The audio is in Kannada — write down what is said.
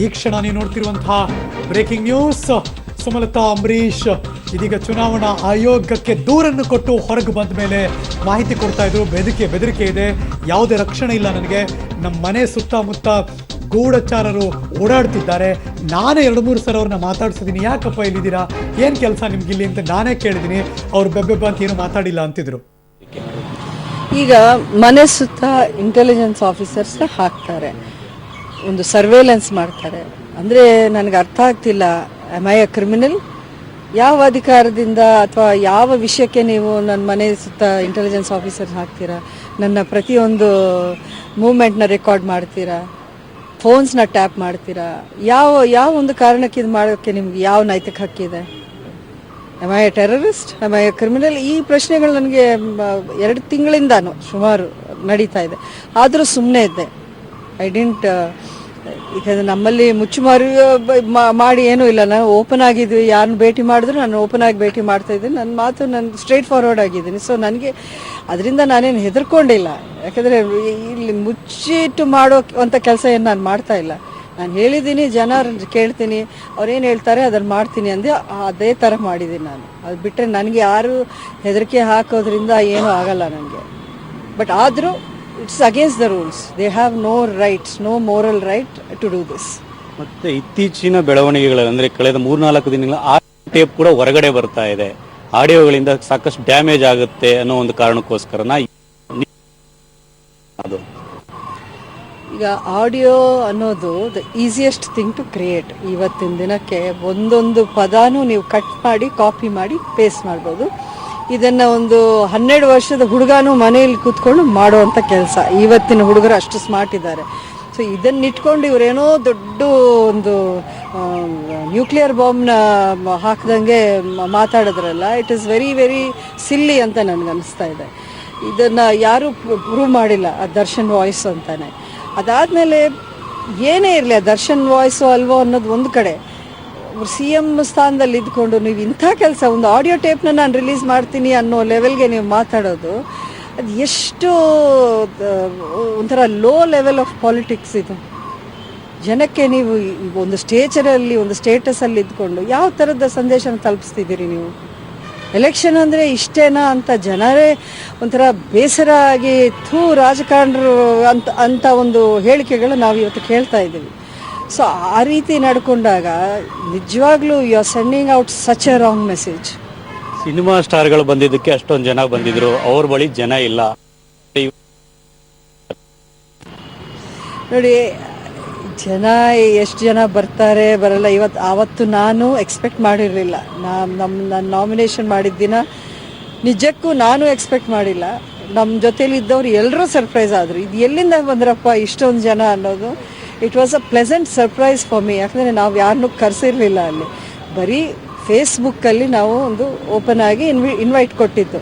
ಈ ಕ್ಷಣ ನೀವು ನೋಡ್ತಿರುವಂತಹ ಬ್ರೇಕಿಂಗ್ ನ್ಯೂಸ್. ಸುಮಲತಾ ಅಂಬರೀಶ್ ಇದೀಗ ಚುನಾವಣಾ ಆಯೋಗಕ್ಕೆ ದೂರನ್ನು ಕೊಟ್ಟು ಹೊರಗೆ ಬಂದ ಮೇಲೆ ಮಾಹಿತಿ ಕೊಡ್ತಾ ಇದ್ರು. ಬೆದರಿಕೆ ಇದೆ, ಯಾವುದೇ ರಕ್ಷಣೆ ಇಲ್ಲ ನನಗೆ, ನಮ್ಮ ಮನೆ ಸುತ್ತಮುತ್ತ ಗೂಢಚಾರರು ಓಡಾಡ್ತಿದ್ದಾರೆ, ನಾನೇ 2-3 ಸಲ ಅವ್ರನ್ನ ಮಾತಾಡ್ಸಿದ್ದೀನಿ, ಯಾಕಪ್ಪ ಇಲ್ಲಿದ್ದೀರಾ, ಏನು ಕೆಲಸ ನಿಮ್ಗಿಲ್ಲಿ ಅಂತ ನಾನೇ ಕೇಳಿದ್ದೀನಿ, ಅವ್ರು ಬೆಬ್ಬೆಬ್ಬ ಅಂತ ಏನು ಮಾತಾಡಿಲ್ಲ ಅಂತಿದ್ರು. ಈಗ ಮನೆ ಸುತ್ತ ಇಂಟೆಲಿಜೆನ್ಸ್ ಆಫೀಸರ್ಸ್ ಹಾಕ್ತಾರೆ, ಒಂದು ಸರ್ವೇಲೆನ್ಸ್ ಮಾಡ್ತಾರೆ. ಅಂದರೆ ನನಗೆ ಅರ್ಥ ಆಗ್ತಿಲ್ಲ, ಆಮ್ ಐ ಅ ಕ್ರಿಮಿನಲ್? ಯಾವ ಅಧಿಕಾರದಿಂದ ಅಥವಾ ಯಾವ ವಿಷಯಕ್ಕೆ ನೀವು ನನ್ನ ಮನೆ ಸುತ್ತ ಇಂಟೆಲಿಜೆನ್ಸ್ ಆಫೀಸರ್ ಹಾಕ್ತೀರಾ? ನನ್ನ ಪ್ರತಿಯೊಂದು ಮೂವ್ಮೆಂಟ್ನ ರೆಕಾರ್ಡ್ ಮಾಡ್ತೀರಾ? ಫೋನ್ಸ್ನ ಟ್ಯಾಪ್ ಮಾಡ್ತೀರಾ? ಯಾವ ಒಂದು ಕಾರಣಕ್ಕೆ ಇದು ಮಾಡೋಕ್ಕೆ ನಿಮ್ಗೆ ಯಾವ ನೈತಿಕ ಹಕ್ಕಿದೆ? Am I A terrorist? Am I A criminal? ಈ ಪ್ರಶ್ನೆಗಳು ನನಗೆ 2 ತಿಂಗಳಿಂದಾನು ಸುಮಾರು ನಡೀತಾ ಇದೆ. ಆದರೂ ಸುಮ್ಮನೆ ಇದ್ದೆ. ಐ ಡಿಂಟ್, ಯಾಕಂದರೆ ನಮ್ಮಲ್ಲಿ ಮುಚ್ಚುಮರೆ ಮಾಡಿ ಏನೂ ಇಲ್ಲ. ನಾನು ಓಪನ್ ಆಗಿದ್ವಿ, ಯಾರನ್ನ ಭೇಟಿ ಮಾಡಿದ್ರು ನಾನು ಓಪನ್ ಆಗಿ ಭೇಟಿ ಮಾಡ್ತಾ ಇದ್ದೀನಿ. ನನ್ನ ಮಾತು ನಾನು ಸ್ಟ್ರೇಟ್ ಫಾರ್ವರ್ಡ್ ಆಗಿದ್ದೀನಿ. ಸೊ ನನಗೆ ಅದರಿಂದ ನಾನೇನು ಹೆದರ್ಕೊಂಡಿಲ್ಲ. ಯಾಕಂದರೆ ಇಲ್ಲಿ ಮುಚ್ಚಿಟ್ಟು ಮಾಡೋ ಅಂಥ ಕೆಲಸ ಏನು ನಾನು ಮಾಡ್ತಾ ಇಲ್ಲ. ನಾನು ಹೇಳಿದ್ದೀನಿ, ಜನ ಕೇಳ್ತೀನಿ, ಅವ್ರೇನು ಹೇಳ್ತಾರೆ ಅದನ್ನು ಮಾಡ್ತೀನಿ ಅಂದೆ, ಅದೇ ಥರ ಮಾಡಿದ್ದೀನಿ ನಾನು. ಅದು ಬಿಟ್ಟರೆ ನನಗೆ ಯಾರು ಹೆದರಿಕೆ ಹಾಕೋದ್ರಿಂದ ಏನೂ ಆಗಲ್ಲ ನನಗೆ. ಬಟ್ ಆದರೂ it's against the rules. They have no rights, no moral right to do this. ಮತ್ತೆ ಇತ್ತೀಚಿನ ಬೆಳವಣಿಗೆಗಳಲ್ಲಿ ಅಂದರೆ ಕಳೆದ 3-4 ದಿನಗಳ ಆ ಟೇಪ್ ಕೂಡ ಹೊರಗಡೆ ಬರ್ತಾ ಇದೆ. ಆಡಿಯೋಗಳಿಂದ ಸಾಕಷ್ಟು ಡ್ಯಾಮೇಜ್ ಆಗುತ್ತೆ ಅನ್ನೋ ಒಂದು ಕಾರಣಕ್ಕೋಸ್ಕರನ ಅದು. ಈಗ ಆಡಿಯೋ ಅನ್ನೋದು the easiest thing to create. ಇವತ್ತಿನ ದಿನಕ್ಕೆ ಒಂದೊಂದು ಪದಾನು ನೀವು ಕಟ್ ಮಾಡಿ ಕಾಪಿ ಮಾಡಿ ಪೇಸ್ಟ್ ಮಾಡ್ಬೋದು. ಇದನ್ನು ಒಂದು 12 ವರ್ಷದ ಹುಡುಗನೂ ಮನೆಯಲ್ಲಿ ಕೂತ್ಕೊಂಡು ಮಾಡುವಂಥ ಕೆಲಸ. ಇವತ್ತಿನ ಹುಡುಗರು ಅಷ್ಟು ಸ್ಮಾರ್ಟ್ ಇದ್ದಾರೆ. ಸೊ ಇದನ್ನಿಟ್ಕೊಂಡು ಇವರೇನೋ ದೊಡ್ಡ ಒಂದು ನ್ಯೂಕ್ಲಿಯರ್ ಬಾಂಬ್ನ ಹಾಕ್ದಂಗೆ ಮಾತಾಡಿದ್ರಲ್ಲ, it is very very silly ಅಂತ ನನಗೆ ಅನಿಸ್ತಾ ಇದೆ. ಇದನ್ನು ಯಾರೂ ಪ್ರೂವ್ ಮಾಡಿಲ್ಲ, ಆ ದರ್ಶನ್ ವಾಯ್ಸ್ ಅಂತಾನೆ. ಅದಾದಮೇಲೆ ಏನೇ ಇರಲಿ, ಆ ದರ್ಶನ್ ವಾಯ್ಸು ಅಲ್ವೋ ಅನ್ನೋದು ಒಂದು ಕಡೆ, CM ಸ್ಥಾನದಲ್ಲಿ ಇದ್ಕೊಂಡು ನೀವು ಇಂಥ ಕೆಲಸ, ಒಂದು ಆಡಿಯೋ ಟೇಪ್ನ ನಾನು ರಿಲೀಸ್ ಮಾಡ್ತೀನಿ ಅನ್ನೋ ಲೆವೆಲ್ಗೆ ನೀವು ಮಾತಾಡೋದು, ಅದು ಎಷ್ಟು ಒಂಥರ ಲೋ ಲೆವೆಲ್ ಆಫ್ ಪಾಲಿಟಿಕ್ಸ್ ಇದು. ಜನಕ್ಕೆ ನೀವು ಒಂದು ಸ್ಟೇಚರಲ್ಲಿ, ಒಂದು ಸ್ಟೇಟಸಲ್ಲಿ ಇದ್ಕೊಂಡು ಯಾವ ಥರದ ಸಂದೇಶನ ತಲುಪಿಸ್ತಿದ್ದೀರಿ ನೀವು? ಎಲೆಕ್ಷನ್ ಅಂದರೆ ಇಷ್ಟೇನಾ ಅಂತ ಜನರೇ ಒಂಥರ ಬೇಸರ ಆಗಿ ರಾಜಕಾರಣರು ಅಂತ ಒಂದು ಹೇಳಿಕೆಗಳು ನಾವು ಇವತ್ತು ಕೇಳ್ತಾ ಇದ್ದೀವಿ. ಸೊ ಆ ರೀತಿ ನಡ್ಕೊಂಡಾಗ ನಿಜವಾಗ್ಲೂ you are sending out such a wrong message. Cinema ಸ್ಟಾರ್ಗಳು ಬಂದಿದ್ದಕ್ಕೆ ಅಷ್ಟೊಂದು ಜನ ಬಂದಿದ್ರು, ಅವ್ರ ಬಳಿ ಜನ ಇಲ್ಲ. ನೋಡಿ, ಜನ ಎಷ್ಟು ಜನ ಬರ್ತಾರೆ ಬರಲ್ಲ, ಆವತ್ತು ನಾನು ಎಕ್ಸ್ಪೆಕ್ಟ್ ಮಾಡಿರಲಿಲ್ಲ. ನಾನು ನಾಮಿನೇಷನ್ ಮಾಡಿದ ದಿನ ನಿಜಕ್ಕೂ ನಾನು ಎಕ್ಸ್ಪೆಕ್ಟ್ ಮಾಡಿಲ್ಲ. ನಮ್ಮ ಜೊತೇಲಿ ಇದ್ದವ್ರು ಎಲ್ಲರೂ ಸರ್ಪ್ರೈಸ್ ಆದರು. ಇದು ಎಲ್ಲಿಂದ ಬಂದ್ರಪ್ಪ ಇಷ್ಟೊಂದು ಜನ ಅನ್ನೋದು. It was a pleasant surprise for me. ಯಾಕಂದರೆ ನಾವು ಯಾರನ್ನೂ ಕರೆಸಿರಲಿಲ್ಲ ಅಲ್ಲಿ. ಬರೀ ಫೇಸ್ಬುಕ್ಕಲ್ಲಿ ನಾವು ಒಂದು ಓಪನ್ ಆಗಿ ಇನ್ವೈಟ್ ಕೊಟ್ಟಿದ್ದು.